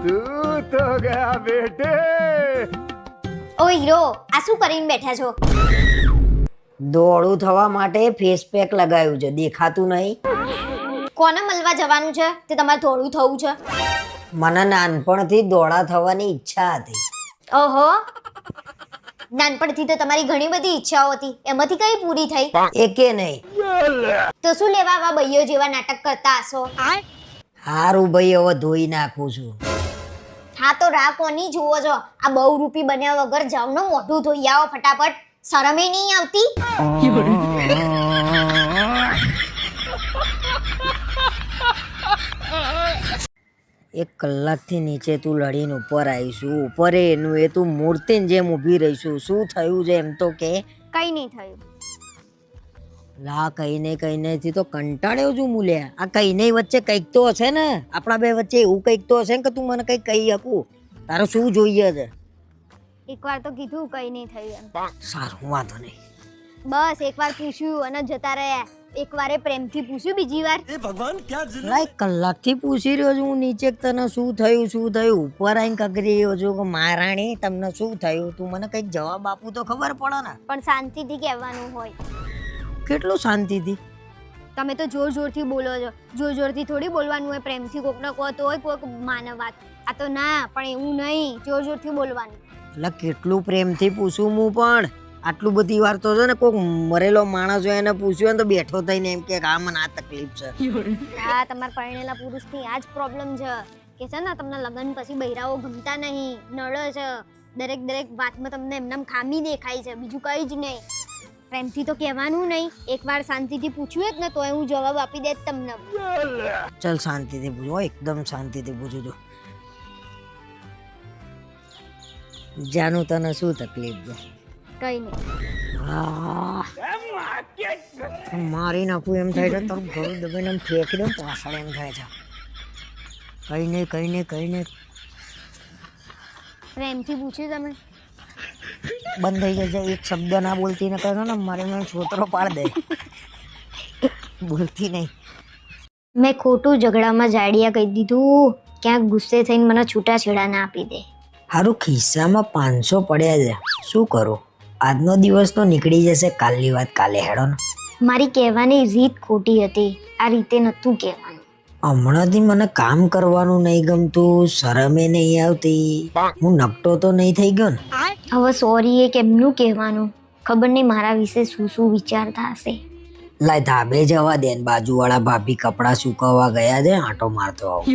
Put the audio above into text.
તું તો ગયા બેટે. ઓ હીરો, આ શું કરીને બેઠા છો? દોડું થવા માટે ફેસ પેક લગાવ્યું છે, દેખાતું નહીં? કોને મળવા જવાનું છે તે તમારે થોડું થવું છે? મને નાનપણથી દોડા થવાની ઈચ્છા હતી. ઓહો, નાનપણથી તો તમારી ઘણી બધી ઈચ્છાઓ હતી, એમાંથી કઈ પૂરી થઈ? એકે નહીં. તો શું લેવા આવા બૈયો જેવા નાટક કરતા હશો? હારું ભાઈ, હવે ધોઈ નાખું છું. હા તો રાહ કોની જુઓ છો? આ બહુ રૂપી બન્યા વગર જાવ ને મોઢું ધોઈ આવો ફટાફટ. શરમે નહીં આવતી? એક કલાકથી નીચે તું લડીને ઉપર આવીશું, ઉપર એનું એ તું મૂર્તિની જેમ ઊભી રહીશું. શું થયું છે એમ તો કે? કઈ નહીં થયું. લા કહીને થી તો કંટાળ્યો છું મૂલ્યા. આ કહીને વચ્ચે કંઈક તો હશે ને, આપણા બે વચ્ચે એવું કંઈક તો હશે ને કે તું મને કંઈક કહી શકું. તારે શું જોઈએ છે? એકવાર તો કીધું કઈ નહીં થયું એમ. સારું, વાંધો નહીં. બસ એકવાર પૂછ્યું અને જતા રહ્યા. એકવારે પ્રેમથી પૂછ્યું, બીજી વાર લા એક કલાકથી પૂછી રહ્યો છું હું નીચે કે તને શું થયું શું થયું. ઉપર આવીને કગરી રહ્યો છું કે મહારાણી તમને શું થયું. તું મને કંઈક જવાબ આપું તો ખબર પડે ને. પણ શાંતિથી કહેવાનું હોય. કેટલું શાંતિથી? તમે તો જોર જોરથી બોલો છો. જોર જોરથી થોડી બોલવાનું હોય. પ્રેમથી કોકને કહો તો હોય કોઈક માને વાત. આ તો ના, પણ એવું નહીં, જોર જોરથી બોલવાનું. એટલે કેટલું પ્રેમથી પૂછું હું, પણ આટલું બધી વાર તો છે ને કોઈક મરેલો માણસ હોય એને પૂછ્યું ને તો બેઠો થઈને એમ કે આ મને આ તકલીફ છે. હા, તમારા પરણેલા પુરુષની આ જ પ્રોબ્લેમ છે કે છે ને તમને લગ્ન પછી બૈરાઓ ગમતા નહીં, નડે છે. દરેક વાતમાં તમને એમનામ ખામી દેખાય છે, બીજું કંઈ જ નહીં. પ્રેમથી તો કહેવાનું નહીં. એકવાર શાંતિથી પૂછ્યું જ ને તો હું જવાબ આપી દે તમને. ચલ શાંતિથી પૂછો, એકદમ શાંતિથી પૂછું છું. જાનું તને શું તકલીફ છે? કઈ નહીં. મારી નાખું એમ થાય છે, તારું ઘરું દબાઈને એમ ફેંકી દઉં પાછળ એમ થાય છે. કઈ નહીં. પ્રેમથી પૂછ્યું તમે? બંધ થઈ જશે, એક શબ્દ ના બોલતી ને કહે ને મારે મને છોતરો પાડ દે. બોલતી નહીં. મેં ખોટું ઝઘડામાં જાડિયા કહી દીધું. ક્યાંક ગુસ્સે થઈને મને છૂટાછેડા ના આપી દે. હારું ખિસ્સામાં 500 પડ્યા છે, શું કરું? આજનો દિવસ તો નીકળી જશે, કાલની વાત કાલે હેડો ને. મારી કહેવાની રીત ખોટી હતી. આ રીતે નતું કહેવાનું. હમણાંથી મને કામ કરવાનું નહીં ગમતું, શરમે નહીં આવતી. હું નકટો તો નહીં થઈ ગયો ને? હવે સોરી એ કેમનું કહેવાનું? ખબર નહીં મારા વિશે શું શું વિચારતા હશે. લાય ધાબે જવા દે ને, બાજુવાળા ભાભી કપડાં સુકવવા ગયા છે, આંટો મારતો આવું.